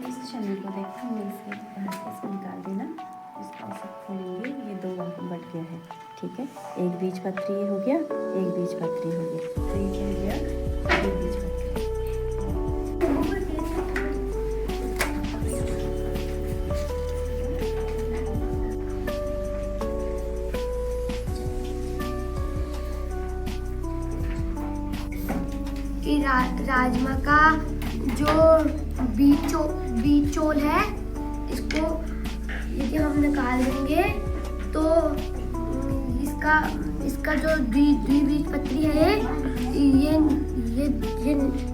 इस चने को देखो हम इसे बाहर से इसको निकाल देना, इसको ऐसे खोलेंगे, ये दो बट गया है, ठीक है। एक बीज पत्री हो गया, एक बीज पत्री हो गया, तो ये क्या हो गया, एक बीज पत्री। राजमा का जो बीज चोल है, इसको यदि हम निकाल देंगे तो इसका जो द्विबीज पत्री है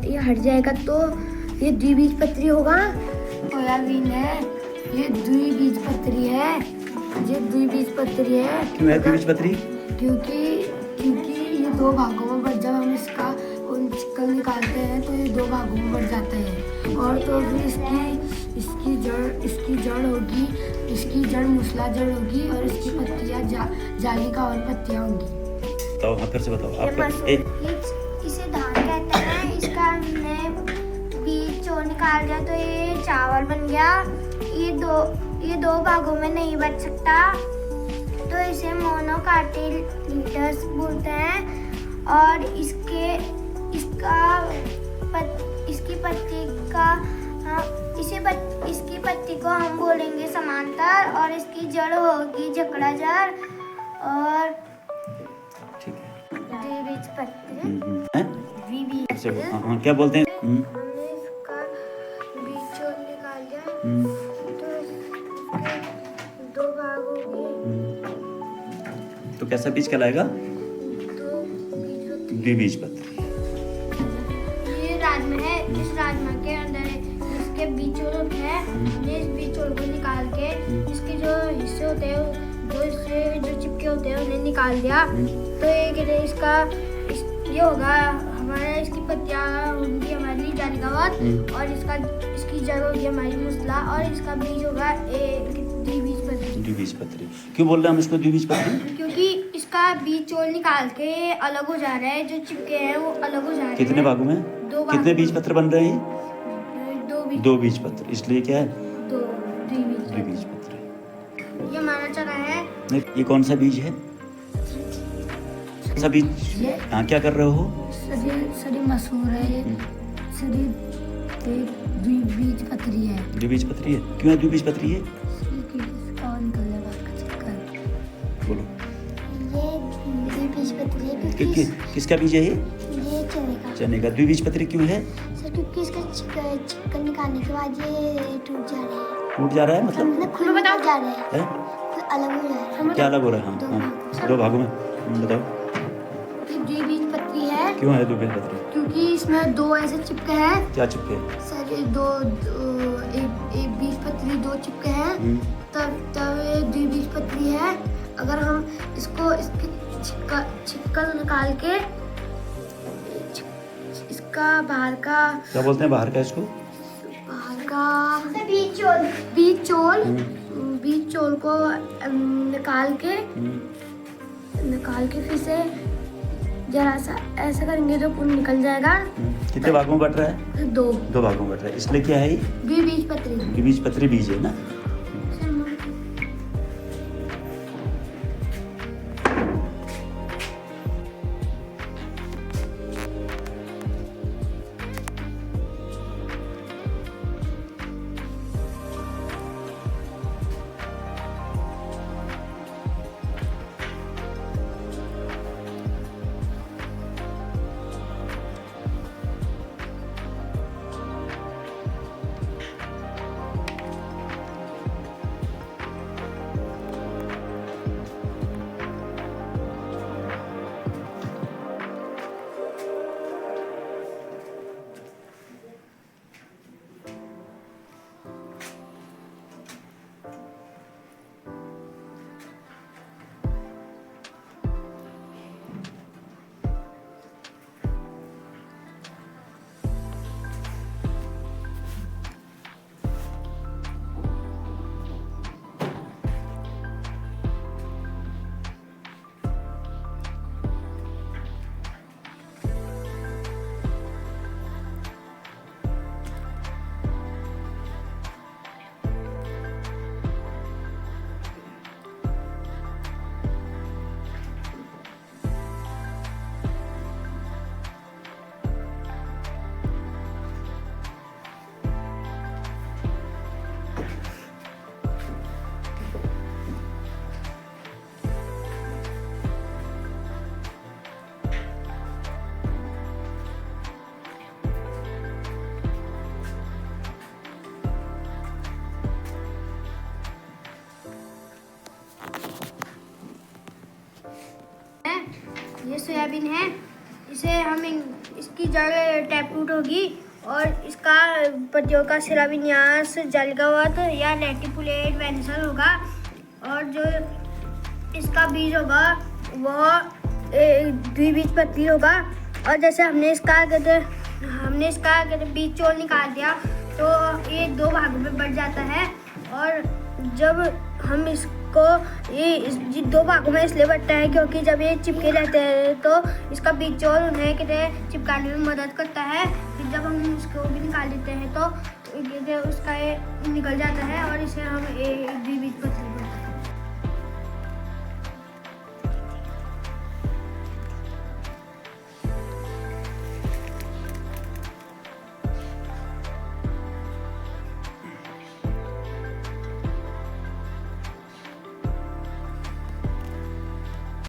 ये हट जाएगा, तो ये द्विबीज पत्री होगा। सोयाबीन है, ये द्विबीज पत्री है, ये द्विबीज पत्री है। क्यों है द्विबीज पत्री? क्योंकि ये दो भागों में बट जब हम इसका चिकन निकालते हैं तो ये दो भागों में बढ़ जाते हैं, और तो फिर इसकी जड़ होगी, इसकी जड़ मूसला जड़ होगी, और इसकी पत्तियां जाली का और पत्तियां होंगी। तो हाँ फिर से बताओ आपका। इसे धान कहते हैं। इसका हमने बीज चो निकाल दिया तो ये चावल बन गया। ये दो भागों में नहीं बच सकता, तो इसे मोनोकाटिलिडस बोलते हैं। और इसकी पत्ती को हम बोलेंगे समांतर, और इसकी जड़ होगी जकड़ा जड़, और ठीक है। द्विबीज पत्री। द्विबीज अच्छा, हाँ क्या बोलते हैं? हमने इसका बीज चोल निकाल दिया तो इसके दो भाग हो गए, तो कैसा बीज कहलाएगा? द्विबीज पत्री। ये राजमा है। इस राजमा के अंदर इसके बीजोल होते हैं। हमने इस बीजोल को निकाल के इसके जो हिस्से होते हैं, जो चिपके होते हैं, उन्हें निकाल दिया, तो ये होगा हमारा, इसकी पत्तियां होंगी हमारी जालिकावत, और इसकी जड़ होगी हमारी मूसला, और इसका बीज होगा एक द्विबीज पत्री। द्विबीज पत्री क्यों बोल रहे हैं हम इसको द्विबीज पत्री? क्योंकि इसका बीज चोल निकाल के अलग हो जा रहा है, जो चिपके हैं वो अलग हो जा रहे हैं। कितने भागों में? दो भागों कितने बीज पत्र बन रहे हैं? दो बीज पत्र, इसलिए क्या है? द्विबीज पत्र। ये हमारा चना है। नहीं, ये कौन सा बीज है? सभी हाँ क्या कर रहे हो? सरी मसूर है, ये सरी द्विबीज पत्री है। द्विबीज पत्री है। क्यों है द्विबीज पत्री है? बोलो। ये द्विबीज पत्री है किसका बीज है ये? चने का। चने का। द्विबीज पत्री क्यों है? सर क्योंकि इसका चिकन निकालने के बाद ये टूट जा रहा है। टूट जा रहा है मतलब? खुद बताओ। जा रहा है, है? अलग हो जा रहा है। क्या अलग हो रहा है? हाँ, दो भागों में। बताओ द्विबीज पत्री है। क्यों है द्विबीज पत्री? क्योंकि इसमें दो ऐसे चिपके हैं। क्या चिपके हैं? सर एक बीज पत्री दो चिपके हैं, तब ये द्विबीज पत्री है। अगर हम इसकी छिक्कल निकाल के इसका बाहर का, क्या बोलते हैं बाहर का इसको? बाहर का बीज चोल को निकाल के फिर से जरा सा ऐसा करेंगे तो पूर्ण निकल जाएगा। कितने भागों में बट रहा है? दो भागों में बट रहा है, इसलिए क्या है ये? द्विबीज पत्री। द्विबीज पत्री बीज है ना। सिराबिन है, इसे हम इसकी जड़ टैप रूट होगी और इसका पत्तियों का सिराबिन्यास जलगावत या रेटिकुलेट वेनिसल होगा और जो इसका बीज होगा वह द्विबीजपत्री होगा। और जैसे हमने इसका बीज चोल निकाल दिया तो ये 2 भागों में बढ़ जाता है और जब हम इसको इस 2 भागों में इसलिए बढ़ता है क्योंकि जब ये चिपके रहते हैं तो इसका बीज चोल उन्हें चिपकाने में मदद करता है। फिर जब हम इसको भी निकाल देते हैं तो उसका ये निकल जाता है और इसे हम द्विबीजपत्री